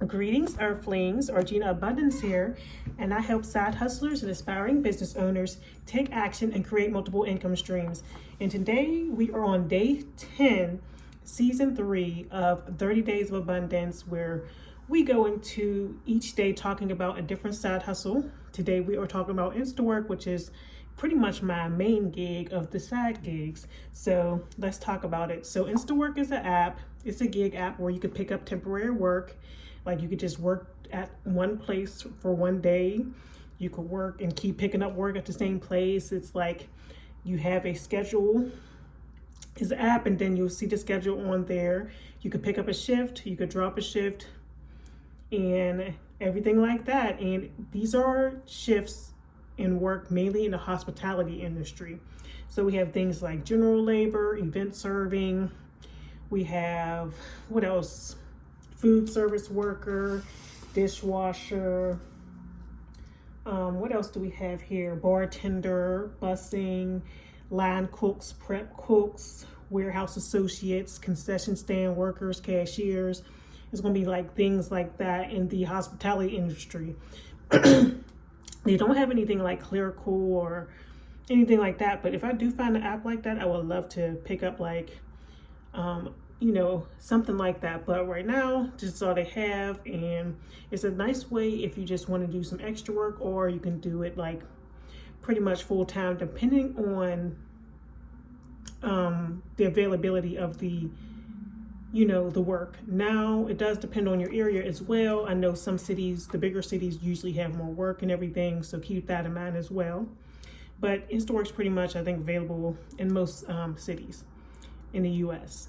Greetings, Earthlings, Gina Abundance here, and I help side hustlers and aspiring business owners take action and create multiple income streams. And today we are on day 10, season 3 of 30 Days of Abundance, where we go into each day talking about a different side hustle. Today we are talking about Instawork, which is pretty much my main gig of the side gigs. So let's talk about it. So Instawork is an app. It's a gig app where you can pick up temporary work. Like you could just work at one place for one day. You could work and keep picking up work at the same place. It's like you have a schedule. It's an app, and then you'll see the schedule on there. You could pick up a shift, you could drop a shift, and everything like that. And these are shifts in work mainly in the hospitality industry. So we have things like general labor, event serving. We have, what else? Food service worker, dishwasher. What else do we have here? Bartender, busing, line cooks, prep cooks, warehouse associates, concession stand workers, cashiers. It's going to be like things like that in the hospitality industry. They don't have anything like clerical or anything like that, but if I do find an app like that, I would love to pick up like something like that. But right now, this is all they have, and it's a nice way if you just want to do some extra work, or you can do it like pretty much full time, depending on the availability of the work. Now, it does depend on your area as well. I know some cities, the bigger cities, usually have more work and everything, so keep that in mind as well. But Instawork's pretty much, I think, available in most cities in the US.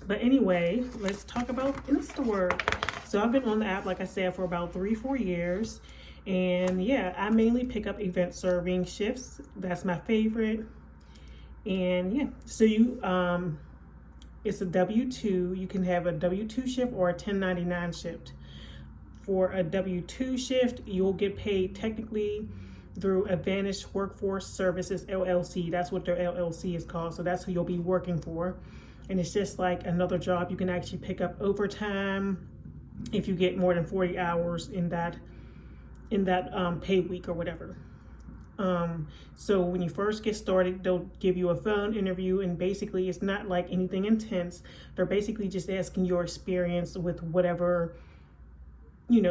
But anyway, let's talk about Instawork. So I've been on the app, like I said, for about 3-4 years. And yeah, I mainly pick up event serving shifts. That's my favorite. And yeah, so it's a W-2. You can have a W-2 shift or a 1099 shift. For a W-2 shift, you'll get paid technically through Advantage Workforce Services, LLC. That's what their LLC is called. So that's who you'll be working for. And it's just like another job. You can actually pick up overtime if you get more than 40 hours in that pay week or whatever. So when you first get started, they'll give you a phone interview, and basically it's not like anything intense. They're basically just asking your experience with whatever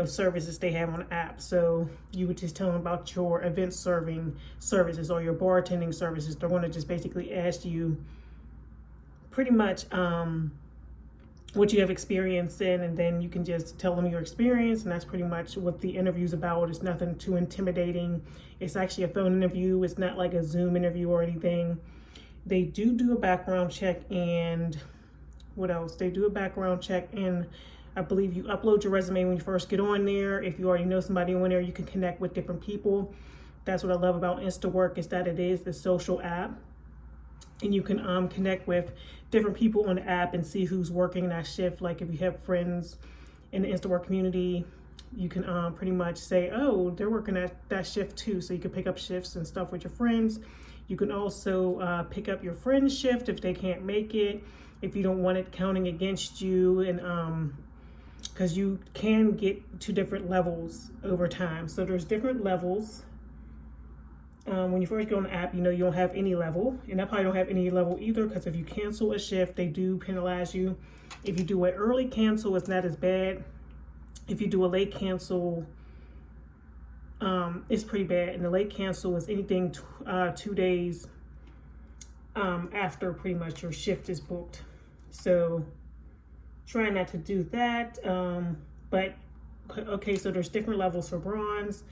services they have on the app. So you would just tell them about your event serving services or your bartending services. They're going to just basically ask you pretty much what you have experience in, and then you can just tell them your experience, and that's pretty much what the interview's about. It's nothing too intimidating. It's actually a phone interview. It's not like a Zoom interview or anything. They do a background check, and what else? They do a background check, and I believe you upload your resume when you first get on there. If you already know somebody on there, you can connect with different people. That's what I love about Instawork, is that it is the social app. And you can connect with different people on the app and see who's working that shift. Like if you have friends in the Instawork community, you can pretty much say, oh, they're working at that shift too. So you can pick up shifts and stuff with your friends. You can also pick up your friend's shift if they can't make it, if you don't want it counting against you. And because you can get to different levels over time. So there's different levels. When you first get on the app, you don't have any level, and I probably don't have any level either, because if you cancel a shift, they do penalize you. If you do an early cancel, it's not as bad. If you do a late cancel, it's pretty bad. And the late cancel is anything 2 days after pretty much your shift is booked. So try not to do that. But okay, so there's different levels for bronze.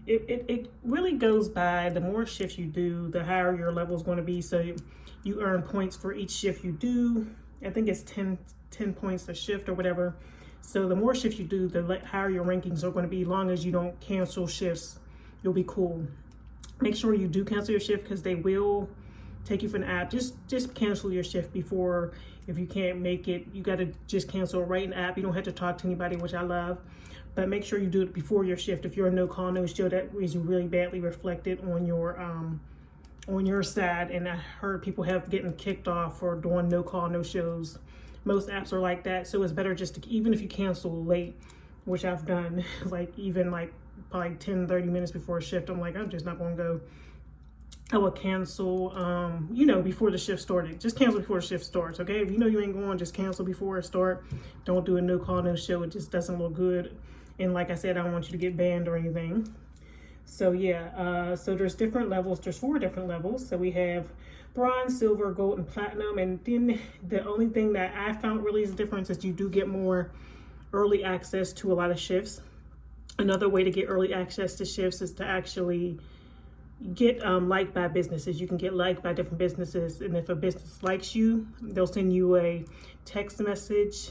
It really goes by the more shifts you do, the higher your level is going to be. So you earn points for each shift you do. I think it's 10 points a shift or whatever. So the more shifts you do, the higher your rankings are going to be. As long as you don't cancel shifts, you'll be cool. Make sure you do cancel your shift, because they will take you from the app. Just cancel your shift before. If you can't make it, you got to just cancel it right in the app. You don't have to talk to anybody, which I love. But make sure you do it before your shift. If you're a no call, no show, that is really badly reflected on your side. And I heard people have getting kicked off for doing no call, no shows Most apps are like that. So it's better just to, even if you cancel late, which I've done, like even like probably 10-30 minutes before a shift, I'm like, I'm just not gonna go. I will cancel, you know, before the shift started. Just cancel before the shift starts, okay? If you know you ain't going, just cancel before it start. Don't do a no call, no show. It just doesn't look good. And like I said, I don't want you to get banned or anything. So yeah, so there's different levels. There's 4 different levels. So we have bronze, silver, gold, and platinum. And then the only thing that I found really is a difference is you do get more early access to a lot of shifts. Another way to get early access to shifts is to actually get liked by businesses. You can get liked by different businesses, and if a business likes you, they'll send you a text message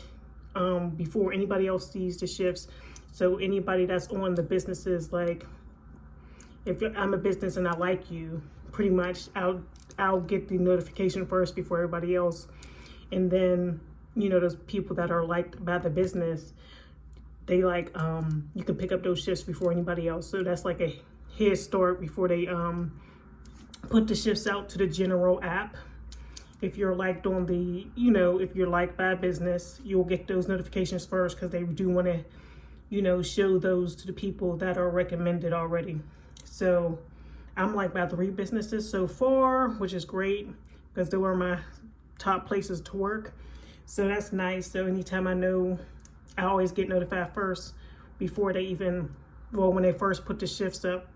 before anybody else sees the shifts. So anybody that's on the businesses, like if I'm a business and I like you, pretty much I'll get the notification first before everybody else. And then, you know, those people that are liked by the business, they like you can pick up those shifts before anybody else. So that's like a head start before they put the shifts out to the general app. If you're liked on the, you know, if you're liked by a business, you'll get those notifications first, because they do want to, you know, show those to the people that are recommended already. So I'm liked by 3 businesses so far, which is great because they were my top places to work. So that's nice. So anytime I know, I always get notified first before they even, well, when they first put the shifts up,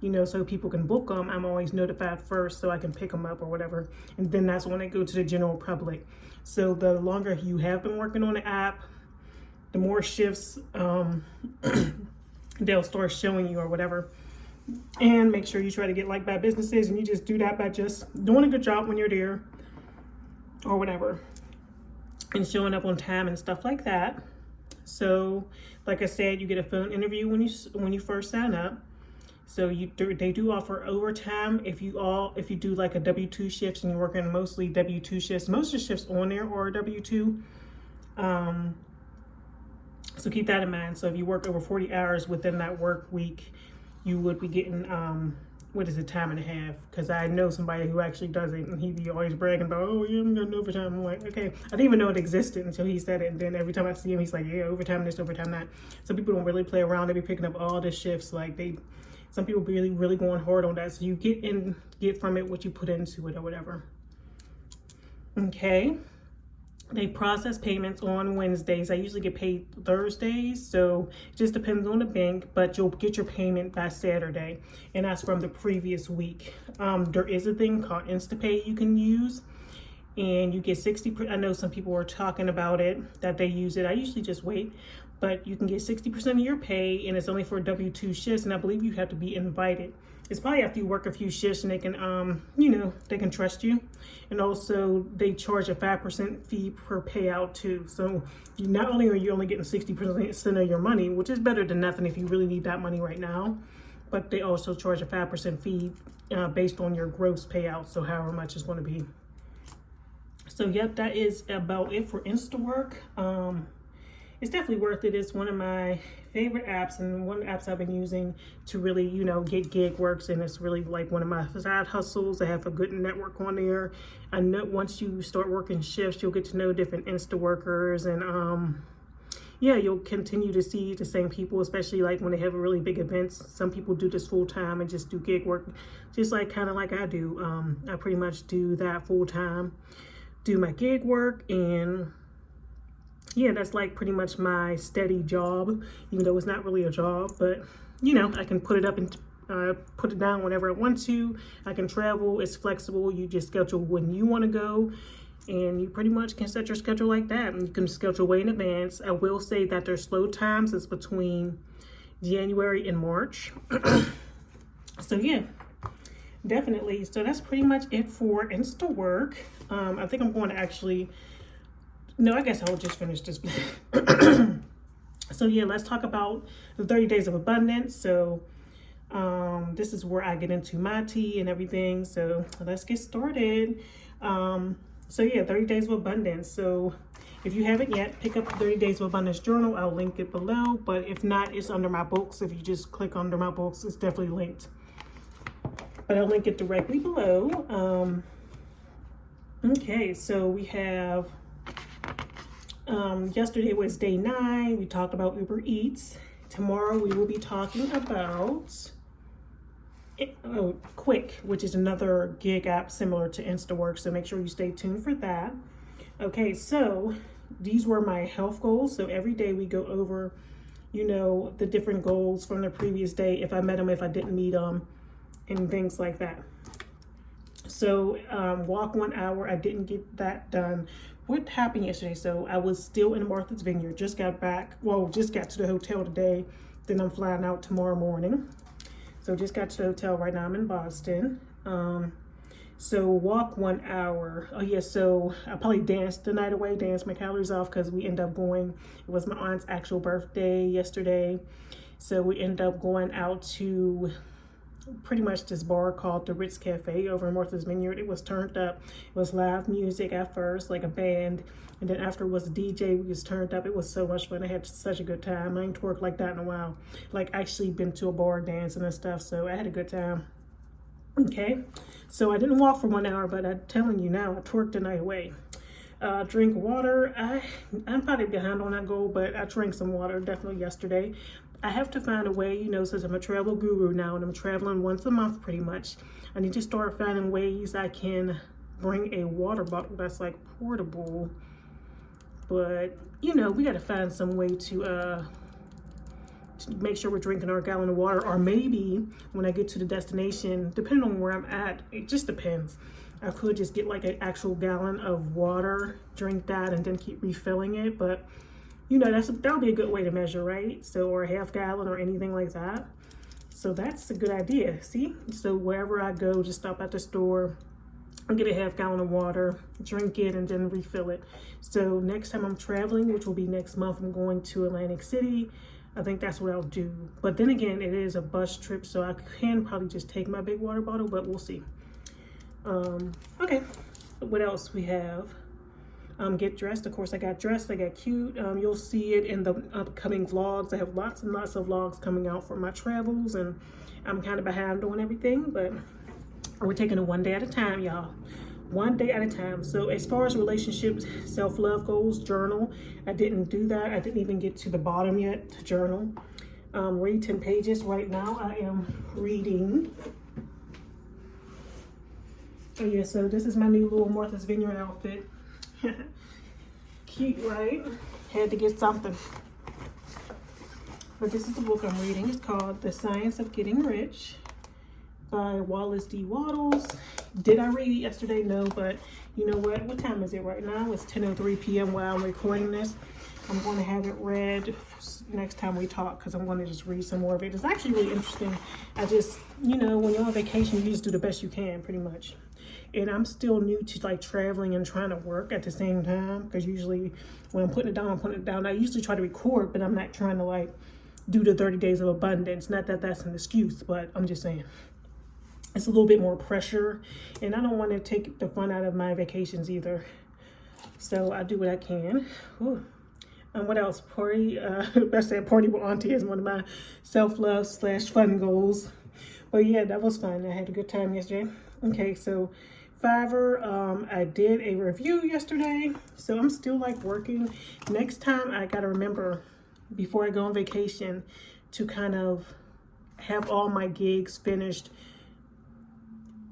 you know, so people can book them. I'm always notified first so I can pick them up or whatever. And then that's when they go to the general public. So the longer you have been working on the app, the more shifts they'll start showing you or whatever. And make sure you try to get liked by businesses, and you just do that by just doing a good job when you're there or whatever, and showing up on time and stuff like that. So like I said, you get a phone interview when you first sign up. So they do offer overtime if you do like a W-2 shifts and you're working mostly W-2 shifts. Most of the shifts on there are W-2. So keep that in mind. So if you work over 40 hours within that work week, you would be getting, time and a half. Because I know somebody who actually does it, and he'd be always bragging about, oh yeah, I'm getting overtime. I'm like, okay. I didn't even know it existed until he said it. And then every time I see him, he's like, yeah, overtime this, overtime that. So people don't really play around. They be picking up all the shifts. Like some people really, really going hard on that. So you get from it what you put into it or whatever. Okay. They process payments on Wednesdays. I usually get paid Thursdays, so it just depends on the bank, but you'll get your payment by Saturday, and that's from the previous week. There is a thing called InstaPay you can use, and you get 60%. I know some people were talking about it, that they use it. I usually just wait, but you can get 60% of your pay, and it's only for W-2 shifts, and I believe you have to be invited. It's probably after you work a few shifts and they can, they can trust you. And also they charge a 5% fee per payout too. So not only are you only getting 60% of your money, which is better than nothing if you really need that money right now, but they also charge a 5% fee based on your gross payout. So however much it's going to be. So yep, that is about it for Instawork. It's definitely worth it. It's one of my favorite apps, and one of the apps I've been using to really, get gig works, and it's really like one of my side hustles. I have a good network on there. I know once you start working shifts, you'll get to know different Insta workers, and you'll continue to see the same people, especially like when they have really big events. Some people do this full time and just do gig work, just like kind of like I do. I pretty much do that full time, do my gig work, and yeah, that's like pretty much my steady job, even though it's not really a job, but I can put it up and put it down whenever I want to. I can travel. It's flexible. You just schedule when you want to go, and you pretty much can set your schedule like that. And you can schedule way in advance. I will say that there's slow times. It's between January and March. So yeah, definitely. So that's pretty much it for Instawork. I think I'm going to actually... No, I guess I'll just finish this. So yeah, let's talk about the 30 days of abundance. So this is where I get into my tea and everything. So let's get started. So yeah, 30 days of abundance. So if you haven't yet, pick up the 30 days of abundance journal. I'll link it below, but if not, it's under my books. If you just click under my books, it's definitely linked. But I'll link it directly below. Okay, so we have Yesterday was day 9. We talked about Uber Eats. Tomorrow we will be talking about Quick, which is another gig app similar to Instawork. So make sure you stay tuned for that. Okay, so these were my health goals. So every day we go over, you know, the different goals from the previous day, if I met them, if I didn't meet them, and things like that. So walk 1 hour, I didn't get that done. What happened yesterday? So I was still in Martha's Vineyard, just got back, well, just got to the hotel today, then I'm flying out tomorrow morning. So just got to the hotel. Right now I'm in Boston. So walk 1 hour. Oh yeah, so I probably danced the night away, danced my calories off, because we ended up going, it was my aunt's actual birthday yesterday. So we ended up going out to pretty much this bar called the Ritz Cafe over in Martha's Vineyard. It was turned up. It was live music at first, like a band, and then after it was a DJ, we was turned up. It was so much fun. I had such a good time. I ain't twerked like that in a while. Like actually been to a bar dancing and stuff, so I had a good time. Okay, so I didn't walk for 1 hour, but I'm telling you now, I twerked the night away. Drink water. I'm probably behind on that goal, but I drank some water definitely yesterday. I have to find a way, you know, since I'm a travel guru now and I'm traveling once a month pretty much, I need to start finding ways I can bring a water bottle that's like portable. But, you know, we got to find some way to make sure we're drinking our gallon of water. Or maybe when I get to the destination, depending on where I'm at, it just depends. I could just get like an actual gallon of water, drink that, and then keep refilling it. But you know, that'll be a good way to measure, right? So, or a half gallon or anything like that. So that's a good idea. See? So wherever I go, just stop at the store and get a half gallon of water, drink it, and then refill it. So next time I'm traveling, which will be next month, I'm going to Atlantic City. I think that's what I'll do. But then again, it is a bus trip, so I can probably just take my big water bottle, but we'll see. Okay, what else we have? Get dressed. Of course, I got dressed, I got cute. You'll see it in the upcoming vlogs. I have lots and lots of vlogs coming out for my travels, and I'm kind of behind on everything, but we're taking it one day at a time, y'all. One day at a time. So as far as relationships, self-love goals, journal. I didn't do that. I didn't even get to the bottom yet to journal. Read 10 pages. Right now I am reading. Oh yeah, so this is my new little Martha's Vineyard outfit. Cute, right? Had to get something. But this is the book I'm reading. It's called The Science of Getting Rich by Wallace D. Wattles. Did I read it yesterday? No, but you know what? What time is it right now? It's 10:03 p.m. while I'm recording this. I'm going to have it read next time we talk, because I'm going to just read some more of it. It's actually really interesting. I just, you know, when you're on vacation, you just do the best you can, pretty much. And I'm still new to like traveling and trying to work at the same time, because usually when I'm putting it down, I'm putting it down. I usually try to record, but I'm not trying to like do the 30 days of abundance. Not that that's an excuse, but I'm just saying it's a little bit more pressure, and I don't want to take the fun out of my vacations either. So I do what I can. Ooh. What else? Party. I said party with Auntie is one of my self-love / fun goals. But yeah, that was fun. I had a good time yesterday. Okay, so Fiverr, I did a review yesterday, so I'm still like working. Next time I gotta remember before I go on vacation to kind of have all my gigs finished.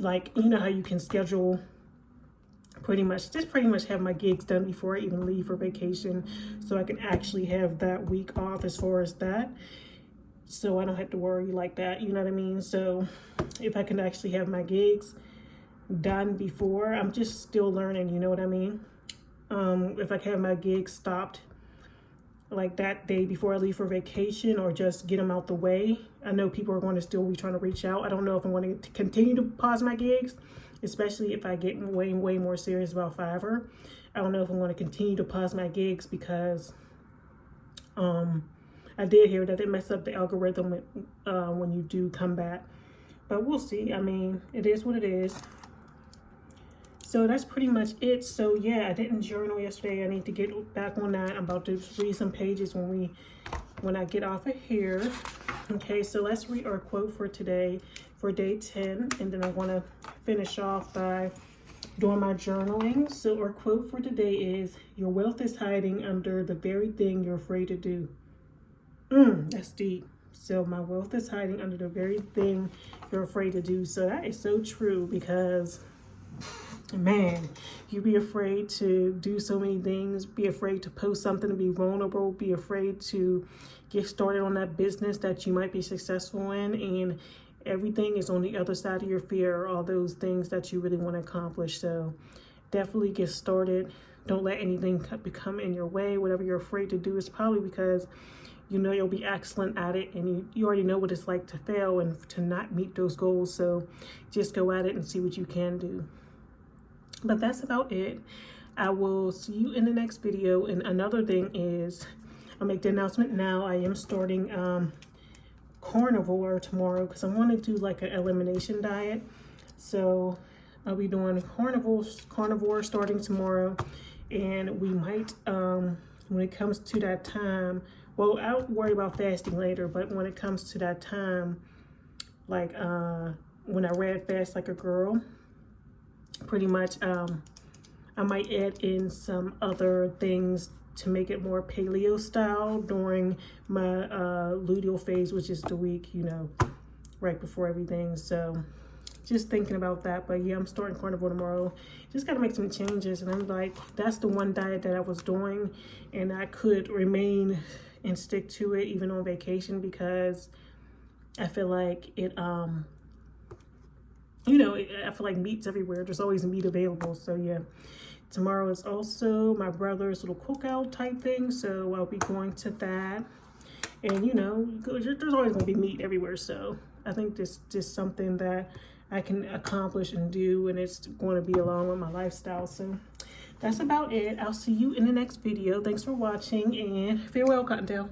Like, you know how you can schedule pretty much have my gigs done before I even leave for vacation, so I can actually have that week off as far as that, so I don't have to worry like that, you know what I mean? So if I can actually have my gigs done before, I'm just still learning, you know what I mean? If I can have my gigs stopped like that day before I leave for vacation, or just get them out the way. I know people are going to still be trying to reach out. I don't know if I'm going to continue to pause my gigs, especially if I get way more serious about Fiverr. I don't know if I'm going to continue to pause my gigs, because I did hear that they mess up the algorithm when you do come back. But we'll see. I mean, it is what it is. So that's pretty much it. So yeah, I didn't journal yesterday. I need to get back on that. I'm about to read some pages when I get off of here. Okay, so let's read our quote for today for day 10, and then I want to finish off by doing my journaling. So our quote for today is, your wealth is hiding under the very thing you're afraid to do. That's deep. So my wealth is hiding under the very thing you're afraid to do. So that is so true, because man, you be afraid to do so many things, be afraid to post something, to be vulnerable, be afraid to get started on that business that you might be successful in, and everything is on the other side of your fear, all those things that you really want to accomplish. So definitely get started. Don't let anything become in your way. Whatever you're afraid to do is probably because you know you'll be excellent at it, and you already know what it's like to fail and to not meet those goals. So just go at it and see what you can do. But that's about it. I will see you in the next video. And another thing is, I'll make the announcement now. I am starting carnivore tomorrow, because I want to do like an elimination diet. So I'll be doing carnivore starting tomorrow. And we might, when it comes to that time, well, I'll worry about fasting later, but when it comes to that time, like when I red fast like a girl, pretty much I might add in some other things to make it more paleo style during my luteal phase, which is the week, you know, right before everything. So just thinking about that. But yeah, I'm starting carnivore tomorrow. Just got to make some changes. And I'm like, that's the one diet that I was doing, and I could remain and stick to it even on vacation, because I feel like it you know, I feel like meat's everywhere. There's always meat available. So yeah, tomorrow is also my brother's little cookout type thing. So I'll be going to that. And you know, there's always gonna be meat everywhere. So I think this is just something that I can accomplish and do, and it's going to be along with my lifestyle. So that's about it. I'll see you in the next video. Thanks for watching, and farewell, Cottontail.